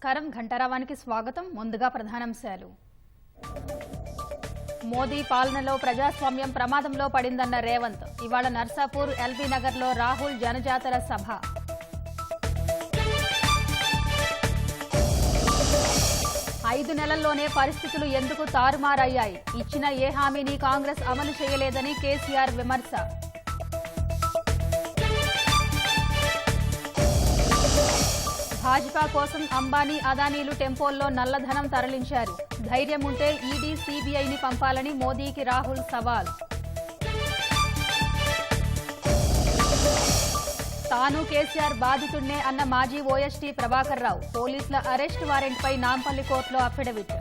నమస్కారం ఘంటారావానికి స్వాగతం. ముందుగా ప్రధానాంశాలు. మోదీ పాలనలో ప్రజాస్వామ్యం ప్రమాదంలో పడిందన్న రేవంత్. ఇవాళ నర్సాపూర్ ఎల్బీ నగర్లో రాహుల్ జనజాతర సభ. ఐదు నెలల్లోనే పరిస్థితులు ఎందుకు తారుమారయ్యాయి? ఇచ్చిన ఏ హామీని కాంగ్రెస్ అమలు చేయలేదని కేసీఆర్ విమర్శ. భాజపా కోసం అంబానీ అదానీలు టెంపోల్లో నల్లధనం తరలించారు. ధైర్యం ఉంటే ఈడీ సీబీఐని పంపాలని మోదీకి రాహుల్ సవాల్. తాను కేసీఆర్ బాధితుడినే అన్న మాజీ ఓఎస్టీ ప్రభాకర్ రావు. పోలీసుల అరెస్ట్ వారెంట్పై నాంపల్లి కోర్టులో అఫిడవిట్.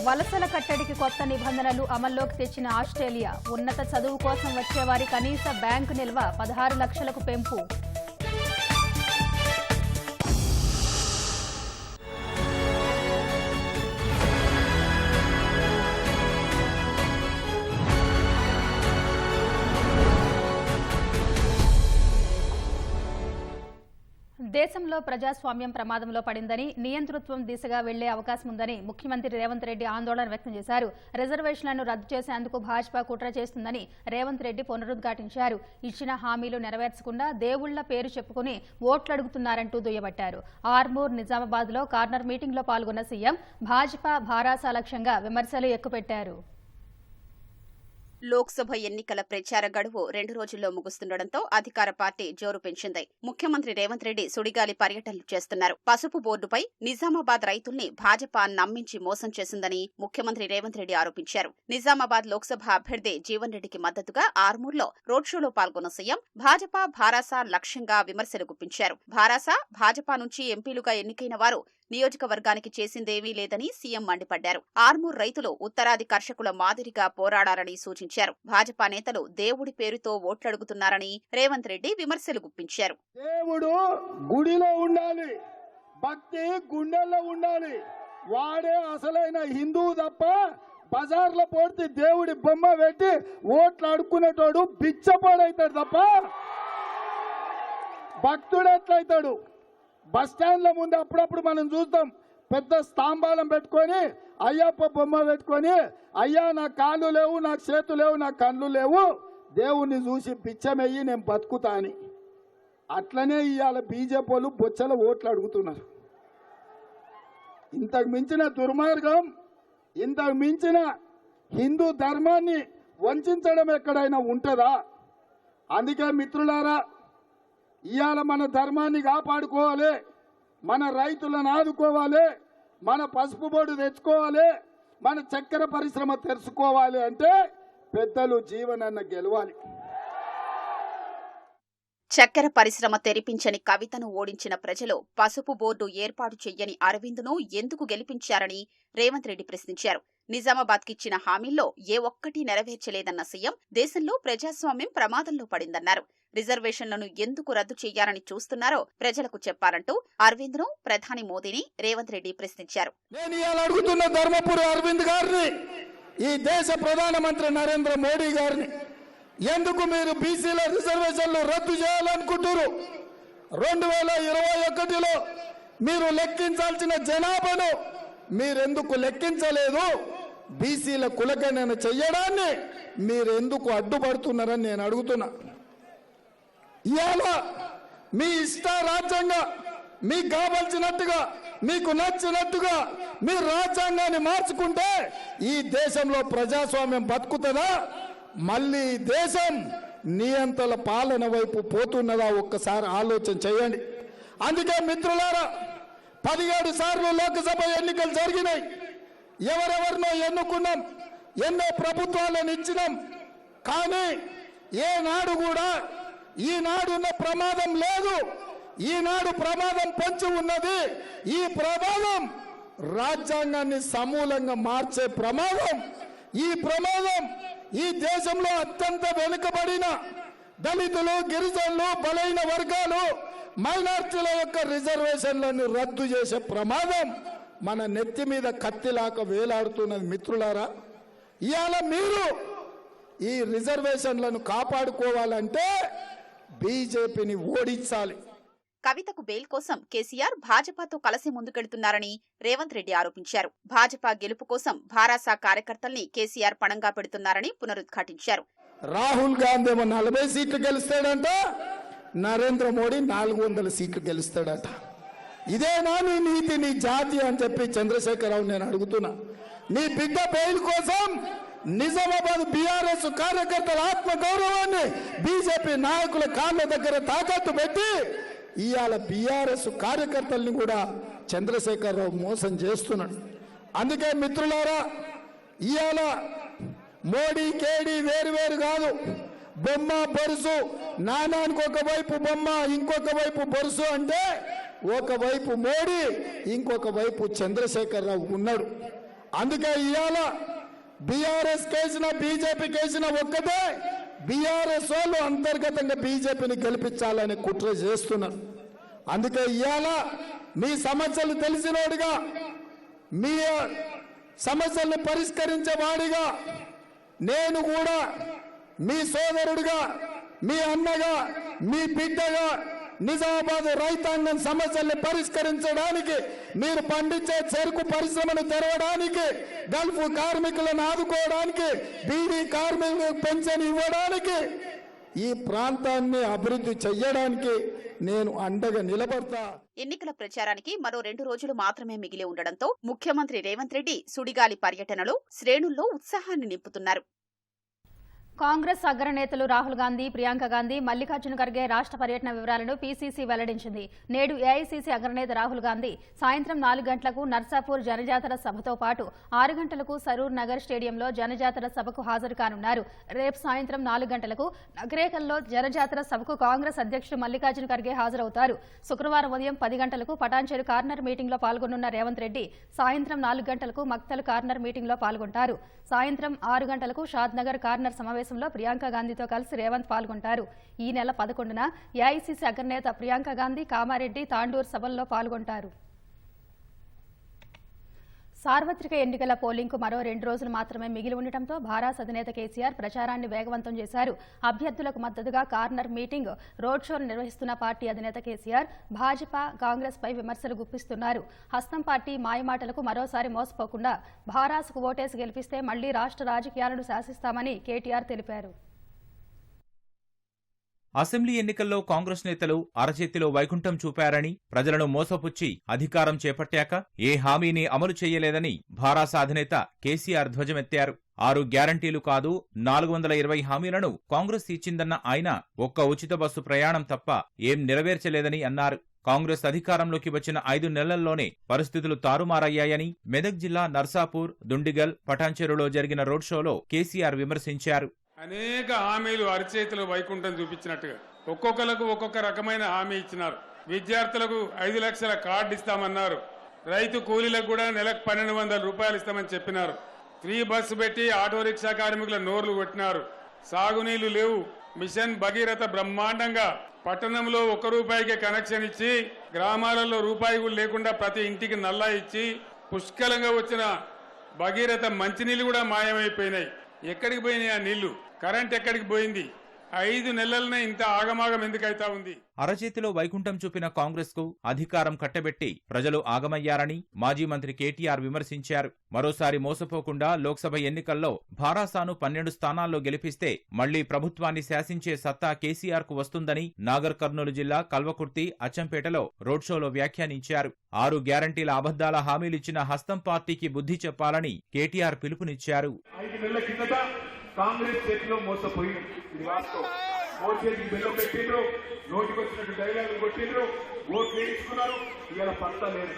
వలసల కట్టడికి కొత్త నిబంధనలు అమల్లోకి తెచ్చిన ఆస్ట్రేలియా. ఉన్నత చదువు కోసం వచ్చేవారి కనీస బ్యాంకు నిల్వ 16 లక్షలకు పెంపు. దేశంలో ప్రజాస్వామ్యం ప్రమాదంలో పడిందని, నియంతృత్వం దిశగా వెళ్లే అవకాశం ఉందని ముఖ్యమంత్రి రేవంత్ రెడ్డి ఆందోళన వ్యక్తం చేశారు. రిజర్వేషన్లను రద్దు చేసేందుకు భాజపా కుట్ర చేస్తుందని రేవంత్ రెడ్డి పునరుద్ఘాటించారు. ఇచ్చిన హామీలు నెరవేర్చకుండా దేవుళ్ల పేరు చెప్పుకుని ఓట్లడుగుతున్నారంటూ దుయ్యబట్టారు. ఆర్మూర్, నిజామాబాద్ లో కార్నర్ మీటింగ్ లో పాల్గొన్న సీఎం భాజపా భారాస లక్ష్యంగా విమర్శలు ఎక్కుపెట్టారు. లోక్సభ ఎన్నికల ప్రచార గడువు 2 రోజుల్లో ముగుస్తుండటంతో అధికార పార్టీ జోరు పెంచింది. ముఖ్యమంత్రి రేవంత్ రెడ్డి సుడిగాలి పర్యటనలు చేస్తున్నారు. పసుపు బోర్డుపై నిజామాబాద్ రైతుల్ని భాజపా నమ్మించి మోసం చేసిందని ముఖ్యమంత్రి రేవంత్ రెడ్డి ఆరోపించారు. నిజామాబాద్ లోక్సభ అభ్యర్థి జీవన్ రెడ్డికి మద్దతుగా ఆర్మూర్లో రోడ్ షోలో పాల్గొన్న సీఎం భాజపా భారాస లక్ష్యంగా విమర్శలు గుప్పించారు. భాజపా నుంచి ఎంపీలుగా ఎన్నికైన వారు నియోజకవర్గానికి చేసిందేమీ లేదని సీఎం మండిపడ్డారు. ఆర్మూర్ రైతులు ఉత్తరాది కర్షకుల మాదిరిగా పోరాడారని సూచించారు. భాజపా నేతలు దేవుడి పేరుతో ఓట్లడుగుతున్నారని రేవంత్ రెడ్డి విమర్శలు గుప్పించారు. దేవుడు గుడిలో ఉండాలి, భక్తి గుండెల్లో ఉండాలి. వాడే అసలైన హిందువు తప్ప బజార్లో పోడితే దేవుడి బొమ్మ పెట్టి ఓట్లు అడుక్కునేటోడు బిచ్చపోడైతాడు తప్ప భక్తుడు ఎట్లయితాడు? బస్టాండ్ల ముందు అప్పుడప్పుడు మనం చూస్తాం, పెద్ద స్తంభాలం పెట్టుకొని అయ్యప్ప బొమ్మ పెట్టుకొని, అయ్యా నా కాళ్ళు లేవు, నాకు చేతులు లేవు, నా కళ్ళు లేవు, దేవుణ్ణి చూసి పిచ్చమెయ్యి నేను బతుకుతా అని. అట్లనే ఇవాళ బీజేపీ వాళ్ళు బొచ్చల ఓట్లు అడుగుతున్నారు. ఇంతకు మించిన దుర్మార్గం, ఇంతకు మించిన హిందూ ధర్మాన్ని వంచడం ఎక్కడైనా ఉంటుందా? అందుకే మిత్రులారా, ఇవాళ మన ధర్మాన్ని కాపాడుకోవాలి, మన రైతులను ఆదుకోవాలి, మన పసుపు బోర్డు తెచ్చుకోవాలి, మన చక్కెర పరిశ్రమ తెరుచుకోవాలి అంటే పెద్దలు జీవనన్న గెలవాలి. చక్కెర పరిశ్రమ తెరిపించని కవితను ఓడించిన ప్రజలు పసుపు బోర్డు ఏర్పాటు చెయ్యని అరవింద్ను ఎందుకు గెలిపించారని రేవంత్ రెడ్డి ప్రశ్నించారు. నిజామాబాద్కిచ్చిన హామీల్లో ఏ ఒక్కటి నెరవేర్చలేదన్న సీఎం దేశంలో ప్రజాస్వామ్యం ప్రమాదంలో పడిందన్నారు. రిజర్వేషన్లను ఎందుకు రద్దు చేయాలని చూస్తున్నారో ప్రజలకు చెప్పారంటూ అరవింద్ను, ప్రధాని మోదీని రేవంత్ రెడ్డి ప్రశ్నించారు. నేను ఇవాళ అడుగుతున్న ధర్మపురి అరవింద్ గారిని, ఈ దేశ ప్రధానమంత్రి నరేంద్ర మోడీ గారిని, ఎందుకు మీరు బీసీల రిజర్వేషన్లు రద్దు చేయాలనుకుంటారు? 2021లో మీరు లెక్కించాల్సిన జనాభాను మీరెందుకు లెక్కించలేదు? బీసీల కులగణన చెయ్యడాన్ని మీరెందుకు అడ్డుపడుతున్నారని నేను అడుగుతున్నా. ఇవాళ మీ ఇష్ట రాజ్యంగా, మీకు కావాల్సినట్టుగా, మీకు నచ్చినట్టుగా మీరు రాజ్యాంగాన్ని మార్చుకుంటే ఈ దేశంలో ప్రజాస్వామ్యం బతుకుతుందా? మళ్ళీ దేశం నియంత్రణ పాలన వైపు పోతున్నదా? ఒక్కసారి ఆలోచన చేయండి. అందుకే మిత్రులారా, 17 సార్లు లోక్సభ ఎన్నికలు జరిగినాయి. ఎవరెవరినో ఎన్నుకున్నాం, ఎన్నో ప్రభుత్వాలను ఇచ్చినాం. కానీ ఏనాడు కూడా ఈనాడున్న ప్రమాదం లేదు. ఈనాడు ప్రమాదం పొంచి ఉన్నది. ఈ ప్రమాదం రాజ్యాంగాన్ని సమూలంగా మార్చే ప్రమాదం. ఈ ప్రమాదం ఈ దేశంలో అత్యంత వెనుకబడిన దళితులు, గిరిజనులు, బలైన వర్గాలు, మైనార్టీల యొక్క రిజర్వేషన్లను రద్దు చేసే ప్రమాదం మన నెత్తి మీద కత్తిలాక వేలాడుతున్నది. మిత్రులారా, ఇవాళ మీరు ఈ రిజర్వేషన్లను కాపాడుకోవాలంటే బీజేపీని ఓడించాలి. కవితకు బెయిల్ కోసం కేసీఆర్ భాజపాతో కలిసి ముందుకెళ్తున్నారని రేవంత్ రెడ్డి ఆరోపించారు. భాజపా గెలుపు కోసం భారాసా కార్యకర్తల్ని కేసీఆర్ పణంగా పెడుతున్నారని పునరుద్ఘాటించారు. రాహుల్ గాంధీ 40 సీట్లు గెలుస్తాడంట, నరేంద్ర మోడీ 400 సీట్లు గెలుస్తాడట. ఇదేనా నీ నీతి, నీ జాతి అని చెప్పి చంద్రశేఖరరావు నేను అడుగుతున్నా. నీ బిడ్డ బెయిల్ కోసం నిజామాబాద్ బీఆర్ఎస్ కార్యకర్తల ఆత్మగౌరవాన్ని బీజేపీ నాయకుల కాళ్ళ దగ్గర తాకట్టు పెట్టి ఇవాళ బీఆర్ఎస్ కార్యకర్తల్ని కూడా చంద్రశేఖరరావు మోసం చేస్తున్నాడు. అందుకే మిత్రులారా, ఇవాళ మోడీ కేడీ వేరు కాదు, బొమ్మ బొరుసు, నాణానికి ఒకవైపు బొమ్మ ఇంకొక వైపు బొరుసు అంటే ఒకవైపు మోడీ ఇంకొక వైపు చంద్రశేఖరరావు ఉన్నాడు. అందుకే ఇవాళ బీఆర్ఎస్ కేసిన బీజేపీ కేసిన ఒక్కటే, బీఆర్ఎస్ వాళ్ళు అంతర్గతంగా బీజేపీని గెలిపించాలని కుట్ర చేస్తున్నారు. అందుకే ఇవాళ మీ సమస్యలు తెలిసినోడిగా, మీ సమస్యల్ని పరిష్కరించేవాడిగా, నేను కూడా మీ సోదరుడిగా, మీ అన్నగా, మీ బిడ్డగా నిజామాబాద్ రైతాంగం సమస్యల్ని పరిష్కరించడానికి, మీరు పండించే చెరుకు పరిశ్రమను తెరవడానికి, గల్ఫ్ కార్మికులను ఆదుకోవడానికి, బీడీ కార్మికులకు పెన్షన్ ఇవ్వడానికి, ఈ ప్రాంతాన్ని అభివృద్ధి చెయ్యడానికి నేను అండగా నిలబడతా. ఎన్నికల ప్రచారానికి మరో 2 రోజులు మాత్రమే మిగిలి ఉండడంతో ముఖ్యమంత్రి రేవంత్ రెడ్డి సుడిగాలి పర్యటనలో శ్రేణుల్లో ఉత్సాహాన్ని నింపుతున్నారు. కాంగ్రెస్ అగ్రనేతలు రాహుల్ గాంధీ, ప్రియాంక గాంధీ, మల్లికార్జున ఖర్గే రాష్ట్ర పర్యటన వివరాలను పీసీసీ వెల్లడించింది. నేడు ఏఐసీసీ అగ్రనేత రాహుల్ గాంధీ సాయంత్రం 4 గంటలకు నర్సాపూర్ జనజాతర సభతో పాటు 6 గంటలకు సరూర్ నగర్ స్టేడియంలో జనజాతర సభకు హాజరు కానున్నారు. రేపు సాయంత్రం 4 గంటలకు నగరేకల్లో జనజాతర సభకు కాంగ్రెస్ అధ్యక్షుడు మల్లికార్జున ఖర్గే హాజరవుతారు. శుక్రవారం ఉదయం 10 గంటలకు పటాన్చెరు కార్నర్ మీటింగ్లో పాల్గొనున్న రేవంత్ రెడ్డి సాయంత్రం 4 గంటలకు మక్తల్ కార్నర్ మీటింగ్లో పాల్గొంటారు. సాయంత్రం 6 గంటలకు షాద్ నగర్ కార్నర్ సమావేశంలో ప్రియాంక గాంధీతో కలిసి రేవంత్ పాల్గొంటారు. ఈ నెల 11న ఏఐసీసీ అగ్రనేత ప్రియాంక గాంధీ కామారెడ్డి, తాండూర్ సభల్లో పాల్గొంటారు. సార్వత్రిక ఎన్నికల పోలింగ్కు మరో 2 రోజులు మాత్రమే మిగిలి ఉండటంతో భారాస అధినేత కేసీఆర్ ప్రచారాన్ని వేగవంతం చేశారు. అభ్యర్థులకు మద్దతుగా కార్నర్ మీటింగ్, రోడ్ షో నిర్వహిస్తున్న పార్టీ అధినేత కేసీఆర్ భాజపా, కాంగ్రెస్ పై విమర్శలు గుప్పిస్తున్నారు. హస్తం పార్టీ మాయమాటలకు మరోసారి మోసపోకుండా భారాసకు ఓటేసి గెలిపిస్తే మళ్లీ రాష్ట్ర రాజకీయాలను శాసిస్తామని కేటీఆర్ తెలిపారు. అసెంబ్లీ ఎన్నికల్లో కాంగ్రెస్ నేతలు అరచేతిలో వైకుంఠం చూపారని, ప్రజలను మోసపుచ్చి అధికారం చేపట్టాక ఏ హామీని అమలు చేయలేదని భారాస అధినేత కేసీఆర్ ధ్వజమెత్తారు. 6 గ్యారంటీలు కాదు 420 హామీలను కాంగ్రెస్ ఇచ్చిందన్న ఆయన ఒక్క ఉచిత బస్సు ప్రయాణం తప్ప ఏం నెరవేర్చలేదని అన్నారు. కాంగ్రెస్ అధికారంలోకి వచ్చిన 5 నెలల్లోనే పరిస్థితులు తారుమారయ్యాయని మెదక్ జిల్లా నర్సాపూర్, దుండిగల్, పటాన్చెరులో జరిగిన రోడ్ షోలో కేసీఆర్ విమర్శించారు. అనేక హామీలు అరచేతిలో వైకుంఠం చూపించినట్టుగా ఒక్కొక్కరికి ఒక్కొక్క రకమైన హామీ ఇచ్చినారు. విద్యార్థులకు 5 లక్షల కార్డు ఇస్తామన్నారు. రైతు కూలీలకు కూడా నెలకు 1200 రూపాయలు ఇస్తామని చెప్పినారు. ఫ్రీ బస్సు పెట్టి ఆటో రిక్షా కార్మికుల నోర్లు కొట్టినారు. సాగునీళ్లు లేవు. మిషన్ భగీరథ బ్రహ్మాండంగా పట్టణంలో 1 రూపాయికే కనెక్షన్ ఇచ్చి, గ్రామాలలో రూపాయి కూడా లేకుండా ప్రతి ఇంటికి నల్లా ఇచ్చి, పుష్కలంగా వచ్చిన భగీరథ మంచినీళ్లు కూడా మాయమైపోయినాయి. ఎక్కడికి పోయినాయి ఆ నీళ్లు? కరెంట్ ఎక్కడికి పోయింది? 5 నెలలనే ఇంత ఆగమాగం ఎందుకైతా ఉంది? అరచేతిలో వైకుంఠం చూపిన కాంగ్రెస్ కు అధికారం కట్టబెట్టి ప్రజలు ఆగమయ్యారని మాజీ మంత్రి కేటీఆర్ విమర్శించారు. మరోసారి మోసపోకుండా లోక్సభ ఎన్నికల్లో భారాసాను 12 స్థానాల్లో గెలిపిస్తే మళ్లీ ప్రభుత్వాన్ని శాసించే సత్తా కేసీఆర్ కు వస్తుందని నాగర్ కర్నూలు జిల్లా కల్వకుర్తి, అచ్చంపేటలో రోడ్ షోలో వ్యాఖ్యానించారు. 6 గ్యారంటీల అబద్దాల హామీలిచ్చిన హస్తం పార్టీకి బుద్ధి చెప్పాలని కేటీఆర్ పిలుపునిచ్చారు. కాంగ్రెస్ చేతిలో మోసపోయింది. ఇది వాస్తవం. ఓటు చేతికి బెల్లం పెట్టిండ్రు, నోటికి వచ్చినట్టు డైలాగులు కొట్టిండ్రు, ఓట్లు వేయించుకున్నారు. ఇవాళ పత్తా లేదు.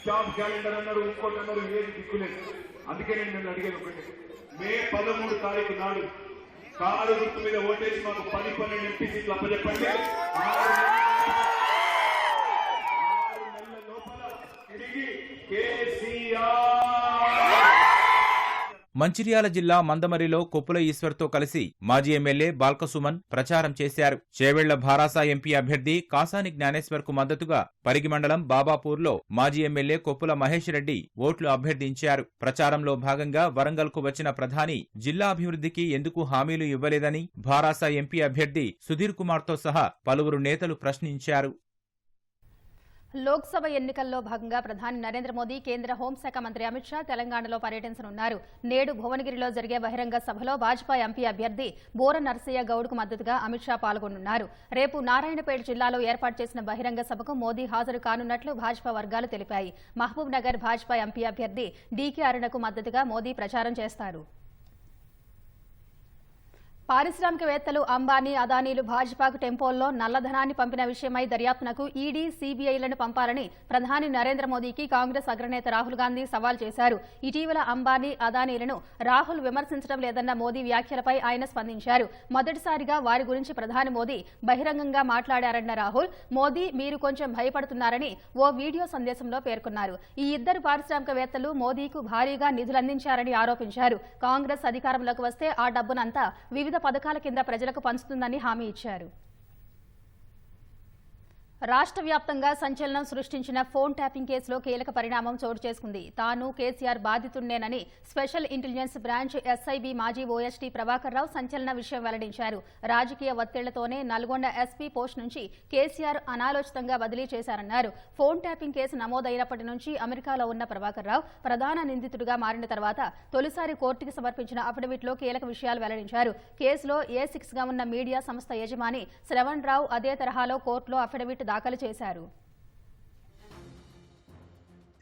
జాబ్ క్యాలెండర్ అన్నారు, ఇంకోటి అన్నారు, ఏది దిక్కులేదు. అందుకే నేను అడిగేది ఒకటి, మే 13 తారీఖు నాడు కారు గుర్తు మీద ఓటేసి మాకు 10-12 ఎంపీ సీట్లు అప్పచెప్పండి. 6 నెలల లోపల తిరిగి కేసీఆర్ మంచిర్యాల జిల్లా మందమరిలో కొప్పుల ఈశ్వర్తో కలిసి మాజీ ఎమ్మెల్యే బాల్కసుమన్ ప్రచారం చేశారు. చేవెళ్ల భారాస ఎంపీ అభ్యర్థి కాసాని జ్ఞానేశ్వర్కు మద్దతుగా పరిగి మండలం బాబాపూర్లో మాజీ ఎమ్మెల్యే కొప్పుల మహేష్ రెడ్డి ఓట్లు అభ్యర్థించారు. ప్రచారంలో భాగంగా వరంగల్కు వచ్చిన ప్రధాని జిల్లా అభివృద్ధికి ఎందుకు హామీలు ఇవ్వలేదని భారాస ఎంపీ అభ్యర్థి సుధీర్ కుమార్తో సహా పలువురు నేతలు ప్రశ్నించారు. లోక్సభ ఎన్నికల్లో భాగంగా ప్రధాని నరేంద్ర మోదీ కేంద్ర హోంశాఖ మంత్రి అమిత్ షా తెలంగాణలో పర్యటించనున్నారు. నేడు భువనగిరిలో జరిగే బహిరంగ సభలో భాజపా ఎంపీ అభ్యర్థి బోర నరసయ్య గౌడ్కు మద్దతుగా అమిత్ షా పాల్గొనున్నారు. రేపు నారాయణపేట జిల్లాలో ఏర్పాటు చేసిన బహిరంగ సభకు మోదీ హాజరు కానున్నట్లు భాజపా వర్గాలు తెలిపాయి. మహబూబ్ నగర్ భాజపా ఎంపీ అభ్యర్థి డీకే అరుణకు మద్దతుగా మోదీ ప్రచారం చేస్తారు. పారిశ్రామికవేత్తలు అంబానీ, అదానీలు భాజపాకు టెంపోల్లో నల్లధనాన్ని పంపిన విషయమై దర్యాప్తునకు ఈడీ, సీబీఐలను పంపాలని ప్రధాని నరేంద్ర మోదీకి కాంగ్రెస్ అగ్రనేత రాహుల్ గాంధీ సవాల్ చేశారు. ఇటీవల అంబానీ, అదానీలను రాహుల్ విమర్శించడం లేదన్న మోదీ వ్యాఖ్యలపై ఆయన స్పందించారు. మొదటిసారిగా వారి గురించి ప్రధాని మోదీ బహిరంగంగా మాట్లాడారన్న రాహుల్, మోదీ మీరు కొంచెం భయపడుతున్నారని ఓ వీడియో సందేశంలో పేర్కొన్నారు. ఈ ఇద్దరు పారిశ్రామికవేత్తలు మోదీకు భారీగా నిధులందించారని ఆరోపించారు. కాంగ్రెస్ అధికారంలోకి వస్తే ఆ డబ్బునంతా వివిధ పథకాల కింద ప్రజలకు పంచుతుందని హామీ ఇచ్చారు. రాష్ట్ర వ్యాప్తంగా సంచలనం సృష్టించిన ఫోన్ ట్యాపింగ్ కేసులో కీలక పరిణామం చోటు చేసుకుంది. తాను కేసీఆర్ బాధితున్నేనని స్పెషల్ ఇంటెలిజెన్స్ బ్రాంచ్ ఎస్ఐబీ మాజీ ఓఎస్టీ ప్రభాకర్ రావు సంచలన విషయం వెల్లడించారు. రాజకీయ ఒత్తిళ్లతోనే నల్గొండ ఎస్పీ పోస్ట్ నుంచి కేసీఆర్ అనాలోచితంగా బదిలీ చేశారన్నారు. ఫోన్ ట్యాపింగ్ కేసు నమోదైనప్పటి నుంచి అమెరికాలో ఉన్న ప్రభాకర్ రావు ప్రధాన నిందితుడిగా మారిన తర్వాత తొలిసారి కోర్టుకు సమర్పించిన అఫిడవిట్లో కీలక విషయాలు వెల్లడించారు. కేసులో A6గా ఉన్న మీడియా సంస్థ యజమాని శ్రవణ్ రావు అదే తరహాలో కోర్టులో అఫిడవిట్ దాఖలు చేశారు.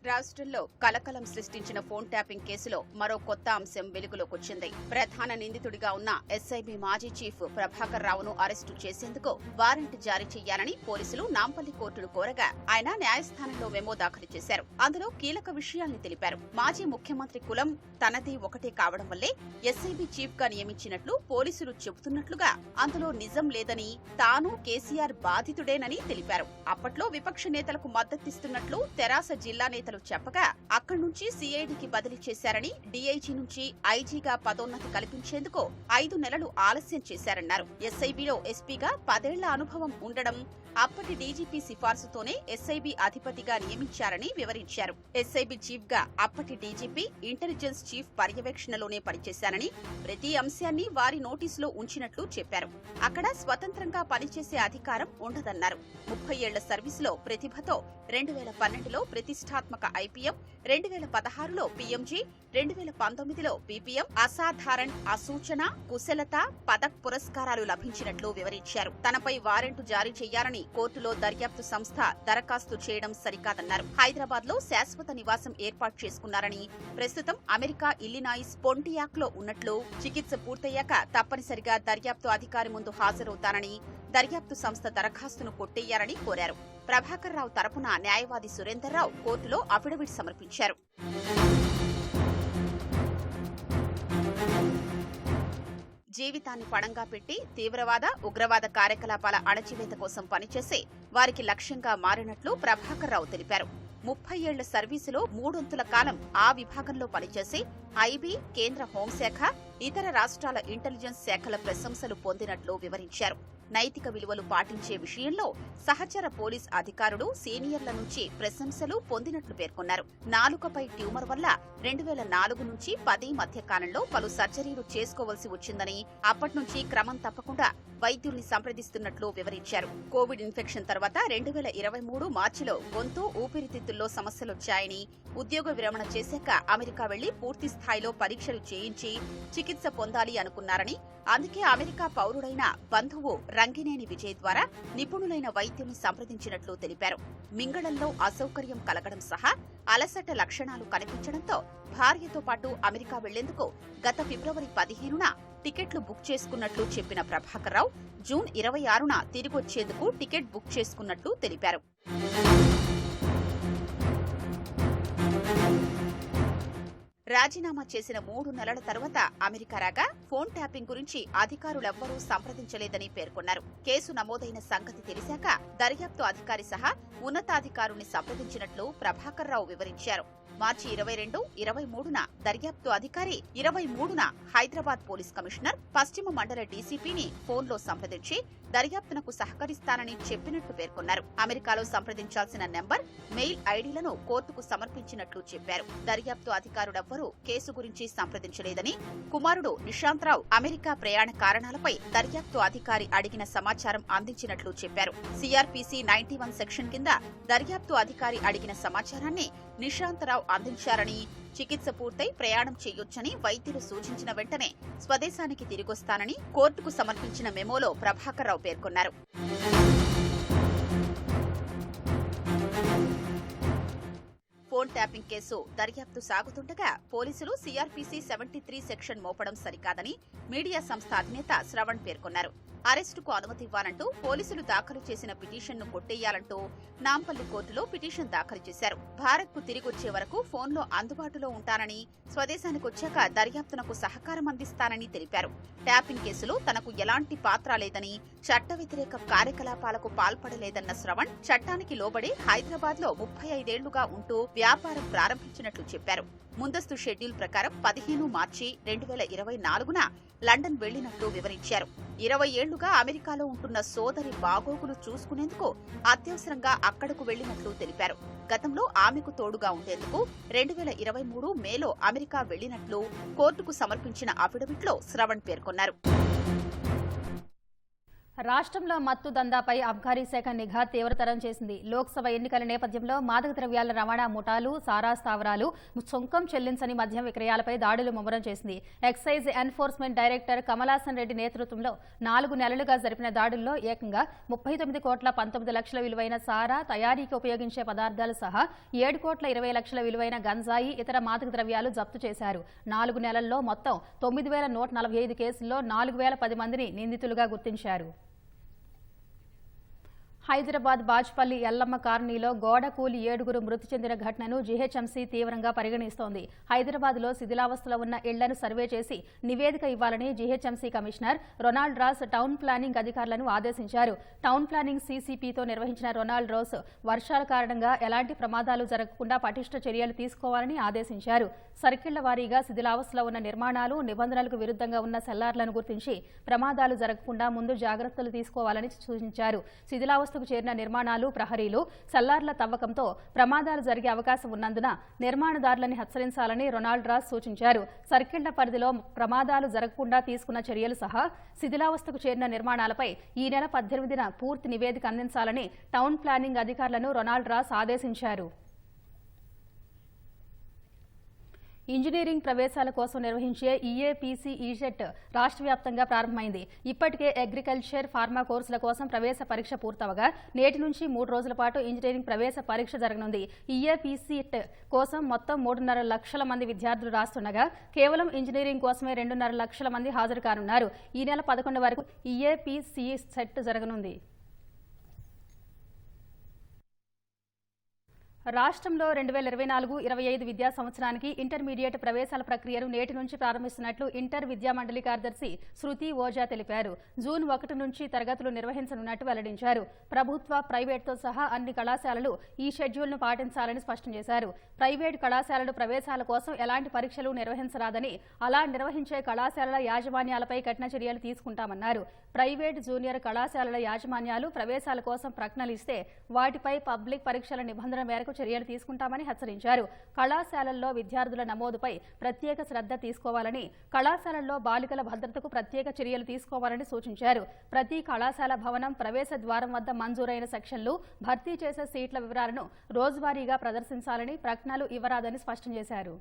రాష్ట్రంలో కలకలం సృష్టించిన ఫోన్ ట్యాపింగ్ కేసులో మరో కొత్త అంశం వెలుగులోకొచ్చింది. ప్రధాన నిందితుడిగా ఉన్న ఎస్ఐబీ మాజీ చీఫ్ ప్రభాకర్ రావును అరెస్టు చేసేందుకు వారెంట్ జారీ చేయాలని పోలీసులు నాంపల్లి కోర్టును కోరగా ఆయన న్యాయస్థానంలో మెమో దాఖలు చేశారు. అందులో కీలక విషయాల్ని తెలిపారు. మాజీ ముఖ్యమంత్రి కులం తనది ఒకటే కావడం వల్లే ఎస్ఐబీ చీఫ్ గా నియమించినట్లు పోలీసులు చెబుతున్నట్లుగా అందులో నిజం లేదని, తాను కేసీఆర్ బాధితుడేనని తెలిపారు. అప్పట్లో విపక్ష నేతలకు మద్దతిస్తున్నట్లు తెరాస జిల్లా నేతలు చెప్పగా అక్కడి నుంచి సిఐడికి బదిలీ చేశారని, డీఐజీ నుంచి ఐజీగా పదోన్నతి కల్పించేందుకు 5 నెలలు ఆలస్యం చేశారన్నారు. ఎస్ఐబీలో ఎస్పీగా 10 ఏళ్ల అనుభవం ఉండడం, అప్పటి డీజీపీ సిఫార్సుతోనే ఎస్ఐబీ అధిపతిగా నియమించారని వివరించారు. ఎస్ఐబీ చీఫ్ గా అప్పటి డీజీపీ ఇంటెలిజెన్స్ చీఫ్ పర్యవేక్షణలోనే పనిచేశారని, ప్రతి అంశాన్ని వారి నోటీసులో ఉంచినట్లు చెప్పారు. అక్కడ స్వతంత్రంగా పనిచేసే అధికారం ఉండదన్నారు. 30 ఏళ్ల సర్వీసులో ప్రతిభతో 2012లో ప్రతిష్టాత్మక ఐపీఎం, 2016లో పీఎంజీ, 2019లో పీపీఎం, అసాధారణ్, అసూచన, కుశలత, పదక్ పురస్కారాలు లభించినట్లు వివరించారు. తనపై వారెంటు జారీ చేయాలని కోర్టులో దర్యాప్తు సంస్థ దరఖాస్తు చేయడం సరికాదన్నారు. హైదరాబాద్ లో శాశ్వత నివాసం ఏర్పాటు చేసుకున్నారని, ప్రస్తుతం అమెరికా ఇల్లినాయిస్ పొంటియాక్ లో ఉన్నట్లు, చికిత్స పూర్తయ్యాక తప్పనిసరిగా దర్యాప్తు అధికారి ముందు హాజరవుతానని, దర్యాప్తు సంస్థ దరఖాస్తును కొట్టేయాలని కోరారు. ప్రభాకర్ రావు తరపున న్యాయవాది సురేందర్ రావు కోర్టులో అఫిడవిట్ సమర్పించారు. జీవితాన్ని పణంగా పెట్టి తీవ్రవాద, ఉగ్రవాద కార్యకలాపాల అణచివేత కోసం పనిచేసే వారికి లక్ష్యంగా మారినట్లు ప్రభాకర్ రావు తెలిపారు. 30 ఏళ్ల సర్వీసులో 3 కాలం ఆ విభాగంలో పనిచేసి ఐబీ, కేంద్ర హోంశాఖ, ఇతర రాష్ట్రాల ఇంటెలిజెన్స్ శాఖల ప్రశంసలు పొందినట్లు వివరించారు. నైతిక విలువలు పాటించే విషయంలో సహచర పోలీస్ అధికారులు, సీనియర్ల నుంచి ప్రశంసలు పొందినట్లు పేర్కొన్నారు. నాలుకపై ట్యూమర్ వల్ల 2004 నుంచి 10 మధ్య కాలంలో పలు సర్జరీలు చేసుకోవలసి వచ్చిందని, అప్పటి నుంచి క్రమం తప్పకుండా వైద్యుల్ని సంప్రదిస్తున్నట్లు వివరించారు. కోవిడ్ ఇన్ఫెక్షన్ తర్వాత 2023 మార్చిలో గొంతు, ఊపిరితిత్తుల్లో సమస్యలొచ్చాయని, ఉద్యోగ విరమణ చేశాక అమెరికా వెళ్లి పూర్తి స్థాయిలో పరీక్షలు చేయించి చికిత్స పొందాలి అనుకున్నారని, అందుకే అమెరికా పౌరుడైన బంధువు రంగినేని విజయ్ ద్వారా నిపుణులైన వైద్యుని సంప్రదించినట్లు తెలిపారు. మింగళంలో అసౌకర్యం కలగడం సహా అలసట లక్షణాలు కనిపించడంతో భార్యతో పాటు అమెరికా వెళ్లేందుకు గత ఫిబ్రవరి 15న టికెట్లు బుక్ చేసుకున్నట్లు చెప్పిన Prabhakar Rao June 26న తిరిగొచ్చేందుకు ticket book చేసుకున్నట్లు తెలిపారు. రాజీనామా చేసిన 3 నెలల తర్వాత అమెరికా రాగా ఫోన్ ట్యాపింగ్ గురించి అధికారులెవ్వరూ సంప్రదించలేదని పేర్కొన్నారు. కేసు నమోదైన సంగతి తెలిసాక దర్యాప్తు అధికారి సహా ఉన్నతాధికారుల్ని సంప్రదించినట్లు ప్రభాకర్ రావు వివరించారు. మార్చి 22, 23న దర్యాప్తు అధికారి 23న హైదరాబాద్ పోలీస్ కమిషనర్ పశ్చిమ మండల డీసీపీని ఫోన్లో సంప్రదించి దర్యాప్తునకు సహకరిస్తానని చెప్పినట్లు పేర్కొన్నారు. అమెరికాలో సంప్రదించాల్సిన నెంబర్, మెయిల్ ఐడీలను కోర్టుకు సమర్పించినట్లు చెప్పారు. దర్యాప్తు అధికారుడెవ్వరూ కేసు గురించి సంప్రదించలేదని, కుమారుడు నిశాంతరావు అమెరికా ప్రయాణ కారణాలపై దర్యాప్తు అధికారి అడిగిన సమాచారం అందించినట్లు చెప్పారు. సిఆర్పిసి 91 సెక్షన్ కింద దర్యాప్తు అధికారి అడిగిన సమాచారాన్ని నిశాంతరావు అందించారని, చికిత్స పూర్తయి ప్రయాణం చేయొచ్చని వైద్యులు సూచించిన వెంటనే స్వదేశానికి తిరిగొస్తానని కోర్టుకు సమర్పించిన మెమోలో ప్రభాకర్ రావు పేర్కొన్నారు. ఫోన్ ట్యాపింగ్ కేసు దర్యాప్తు సాగుతుండగా పోలీసులు సిఆర్పిసి 73 సెక్షన్ మోపడం సరికాదని మీడియా సంస్థ అధినేత శ్రవణ్ పేర్కొన్నారు. అరెస్టుకు అనుమతి ఇవ్వాలంటూ పోలీసులు దాఖలు చేసిన పిటిషన్ను కొట్టేయాలంటూ నాంపల్లి కోర్టులో పిటిషన్ దాఖలు చేశారు. భారత్కు తిరిగొచ్చే వరకు ఫోన్లో అందుబాటులో ఉంటానని, స్వదేశానికొచ్చాక దర్యాప్తునకు సహకారం అందిస్తానని తెలిపారు. ట్యాపింగ్ కేసులో తనకు ఎలాంటి పాత్ర లేదని, చట్ట వ్యతిరేక కార్యకలాపాలకు పాల్పడలేదన్న శ్రవణ్ చట్టానికి లోబడి హైదరాబాద్లో 35 ఏళ్లుగా ఉంటూ వ్యాపారం ప్రారంభించినట్లు చెప్పారు. ముందస్తు షెడ్యూల్ ప్రకారం 15 మార్చి 2024న లండన్ వెళ్లినట్లు వివరించారు. 20 ఏళ్లుగా అమెరికాలో ఉంటున్న సోదరి బాగోగులు చూసుకునేందుకు అత్యవసరంగా అక్కడకు వెళ్లినట్లు తెలిపారు. గతంలో ఆమెకు తోడుగా ఉండేందుకు 2023 మేలో అమెరికా వెళ్లినట్లు కోర్టుకు సమర్పించిన అఫిడవిట్లో శ్రవణ్ పేర్కొన్నారు. రాష్ట్రంలో మత్తు దందాపై అబ్కారీ శాఖ నిఘా తీవ్రతరం చేసింది. లోక్సభ ఎన్నికల నేపథ్యంలో మాదక ద్రవ్యాల రవాణా ముఠాలు, సారా స్థావరాలు, సుంకం చెల్లించని మద్యం విక్రయాలపై దాడులు ముమ్మరం చేసింది. Excise enforcement director Kamalasan Reddy నేతృత్వంలో 4 నెలలుగా జరిపిన దాడుల్లో ఏకంగా 39,19,00,000 విలువైన సారా, తయారీకి ఉపయోగించే పదార్థాలు సహా 7,20,00,000 విలువైన గంజాయి, ఇతర మాదక ద్రవ్యాలు జప్తు చేశారు. 4 నెలల్లో మొత్తం 9,145 కేసుల్లో 4,010 మందిని నిందితులుగా గుర్తించారు. హైదరాబాద్ బాజ్పల్లి ఎల్లమ్మ కాలనీలో గోడ కూలి 7గురు మృతి చెందిన ఘటనను జీహెచ్ఎంసీ తీవ్రంగా పరిగణిస్తోంది. హైదరాబాద్లో శిథిలావస్థలో ఉన్న ఇళ్లను సర్వే చేసి నివేదిక ఇవ్వాలని GHMC commissioner Ronald Ross town planning అధికారులను ఆదేశించారు. టౌన్ ప్లానింగ్ సీసీపీతో నిర్వహించిన రొనాల్డ్ రాస్ వర్షాల కారణంగా ఎలాంటి ప్రమాదాలు జరగకుండా పటిష్ట చర్యలు తీసుకోవాలని ఆదేశించారు. సర్కిళ్ల వారీగా శిథిలావస్థలో ఉన్న నిర్మాణాలు, నిబంధనలకు విరుద్ధంగా ఉన్న సెల్లార్లను గుర్తించి ప్రమాదాలు జరగకుండా ముందు జాగ్రత్తలు తీసుకోవాలని సూచించారు. శిథిలావస్థకు చేరిన నిర్మాణాలు, ప్రహరీలు, సెల్లార్ల తవ్వకంతో ప్రమాదాలు జరిగే అవకాశం ఉన్నందున నిర్మాణదారులను హెచ్చరించాలని రొనాల్డ్ రాస్ సూచించారు. సర్కిళ్ల పరిధిలో ప్రమాదాలు జరగకుండా తీసుకున్న చర్యలు సహా శిథిలావస్థకు చేరిన నిర్మాణాలపై ఈ నెల 18న పూర్తి నివేదిక అందించాలని టౌన్ ప్లానింగ్ అధికారులను రొనాల్డ్ రాస్ ఆదేశించారు. ఇంజనీరింగ్ ప్రవేశాల కోసం నిర్వహించే ఈఏపీసీ ఈసెట్ రాష్ట్ర వ్యాప్తంగా ప్రారంభమైంది. ఇప్పటికే అగ్రికల్చర్, ఫార్మా కోర్సుల కోసం ప్రవేశ పరీక్ష పూర్తవగా నేటి నుంచి 3 రోజుల పాటు ఇంజనీరింగ్ ప్రవేశ పరీక్ష జరగనుంది. ఈఏపీసీట్ కోసం మొత్తం 3.5 లక్షల మంది విద్యార్థులు రాస్తుండగా కేవలం ఇంజనీరింగ్ కోసమే 2.5 లక్షల మంది హాజరు కానున్నారు. ఈ నెల 11 వరకు ఈఏపీసీ సెట్ జరగనుంది. రాష్ట్రంలో 2024-25 విద్యా సంవత్సరానికి ఇంటర్మీడియట్ ప్రవేశాల ప్రక్రియను నేటి నుంచి ప్రారంభిస్తున్నట్లు ఇంటర్ విద్యా మండలి కార్యదర్శి శృతి ఓజా తెలిపారు. జూన్ 1 నుంచి తరగతులు నిర్వహించనున్నట్టు వెల్లడించారు. ప్రభుత్వ, ప్రైవేట్తో సహా అన్ని కళాశాలలు ఈ షెడ్యూల్ను పాటించాలని స్పష్టం చేశారు. ప్రైవేట్ కళాశాలలు ప్రవేశాల కోసం ఎలాంటి పరీక్షలు నిర్వహించరాదని, అలా నిర్వహించే కళాశాలల యాజమాన్యాలపై కఠిన చర్యలు తీసుకుంటామన్నారు. ప్రైవేట్, జూనియర్ కళాశాలల యాజమాన్యాలు ప్రవేశాల కోసం ప్రకటనలు ఇస్తే వాటిపై పబ్లిక్ పరీక్షల నిబంధన మేరకు చర్యలు తీసుకుంటామని హెచ్చరించారు. కళాశాలల్లో విద్యార్థుల నమోదుపై ప్రత్యేక శ్రద్ధ తీసుకోవాలని, కళాశాలల్లో బాలికల భద్రతకు ప్రత్యేక చర్యలు తీసుకోవాలని సూచించారు. ప్రతి కళాశాల భవనం ప్రవేశ ద్వారం వద్ద మంజూరైన సెక్షన్లు, భర్తీ చేసే సీట్ల వివరాలను రోజువారీగా ప్రదర్శించాలని, ప్రకటనలు ఇవ్వరాదని స్పష్టం చేశారు.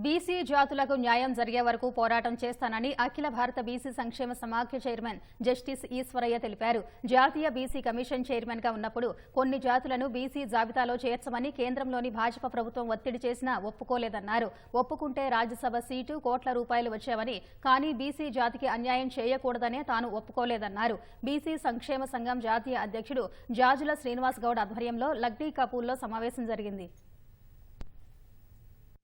బీసీ జాతులకు న్యాయం జరిగే వరకు పోరాటం చేస్తానని అఖిల భారత బీసీ సంక్షేమ సమాఖ్య చైర్మన్ జస్టిస్ ఈశ్వరయ్య తెలిపారు. జాతీయ బీసీ కమిషన్ చైర్మన్ గా ఉన్నప్పుడు కొన్ని జాతులను బీసీ జాబితాలో చేర్చమని కేంద్రంలోని భాజపా ప్రభుత్వం ఒత్తిడి చేసినా ఒప్పుకోలేదన్నారు. ఒప్పుకుంటే రాజ్యసభ సీటు, కోట్ల రూపాయలు వచ్చేవని, కానీ బీసీ జాతికి అన్యాయం చేయకూడదనే తాను ఒప్పుకోలేదన్నారు. బీసీ సంక్షేమ సంఘం జాతీయ అధ్యక్షుడు జాజుల శ్రీనివాస్ గౌడ్ ఆధ్వర్యంలో లగ్డీ కపూర్లో సమావేశం జరిగింది.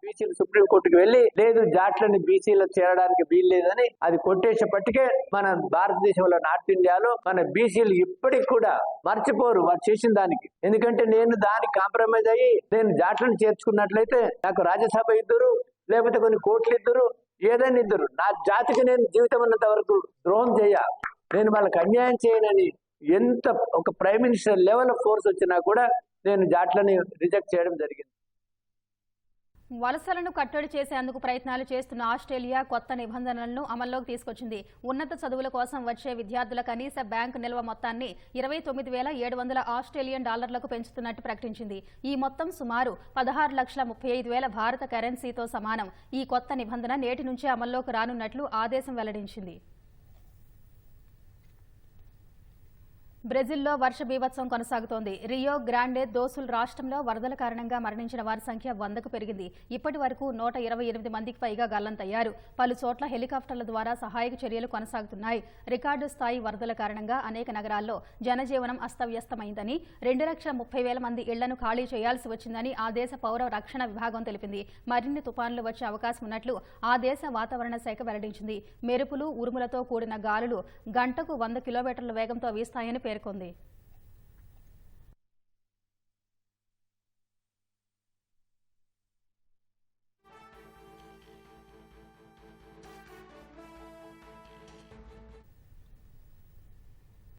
బీసీలు సుప్రీంకోర్టుకు వెళ్లి లేదు జాట్లని బీసీలో చేరడానికి వీల్లేదని అది కొట్టేసేపటికే మన భారతదేశంలో నార్త్ ఇండియాలో మన బీసీలు ఇప్పటికి కూడా మర్చిపోరు వారు చేసిన దానికి. ఎందుకంటే నేను దానికి కాంప్రమైజ్ అయ్యి నేను జాట్లను చేర్చుకున్నట్లయితే నాకు రాజ్యసభ ఇద్దరు లేకపోతే కొన్ని కోట్లు ఇద్దరు ఏదైనా ఇద్దరు నా జాతికి నేను జీవితం ఉన్నంత వరకు ద్రోహం చేయ నేను వాళ్ళకి అన్యాయం చేయనని ఎంత ఒక prime minister level of force వచ్చినా కూడా నేను జాట్లని రిజెక్ట్ చేయడం జరిగింది. వలసలను కట్టడి చేసేందుకు ప్రయత్నాలు చేస్తున్న ఆస్ట్రేలియా కొత్త నిబంధనలను అమల్లోకి తీసుకొచ్చింది. ఉన్నత చదువుల కోసం వచ్చే విద్యార్థుల కనీస బ్యాంకు నిల్వ మొత్తాన్ని 29,700 ఆస్ట్రేలియన్ డాలర్లకు పెంచుతున్నట్టు ప్రకటించింది. ఈ మొత్తం సుమారు 16,35,000 భారత కరెన్సీతో సమానం. ఈ కొత్త నిబంధన నేటి నుంచే అమల్లోకి రానున్నట్లు ఆదేశం వెల్లడించింది. బ్రెజిల్లో వర్ష బీభత్సం కొనసాగుతోంది. రియో గ్రాండే దోసుల్ రాష్ట్రంలో వరదల కారణంగా మరణించిన వారి సంఖ్య 100కు పెరిగింది. ఇప్పటి వరకు 128 మందికి పైగా గల్లంతయ్యారు. పలు చోట్ల హెలికాప్టర్ల ద్వారా సహాయక చర్యలు కొనసాగుతున్నాయి. రికార్డు స్థాయి వరదల కారణంగా అనేక నగరాల్లో జనజీవనం అస్తవ్యస్తమైందని 2,30,000 మంది ఇళ్లను ఖాళీ చేయాల్సి వచ్చిందని ఆ దేశ పౌర రక్షణ విభాగం తెలిపింది. మరిన్ని తుపాన్లు వచ్చే అవకాశం ఉన్నట్లు ఆ దేశ వాతావరణ శాఖ వెల్లడించింది. మెరుపులు, ఉరుములతో కూడిన గాలులు గంటకు 100 కిలోమీటర్ల వేగంతో వీస్తాయని పేర్కొంది.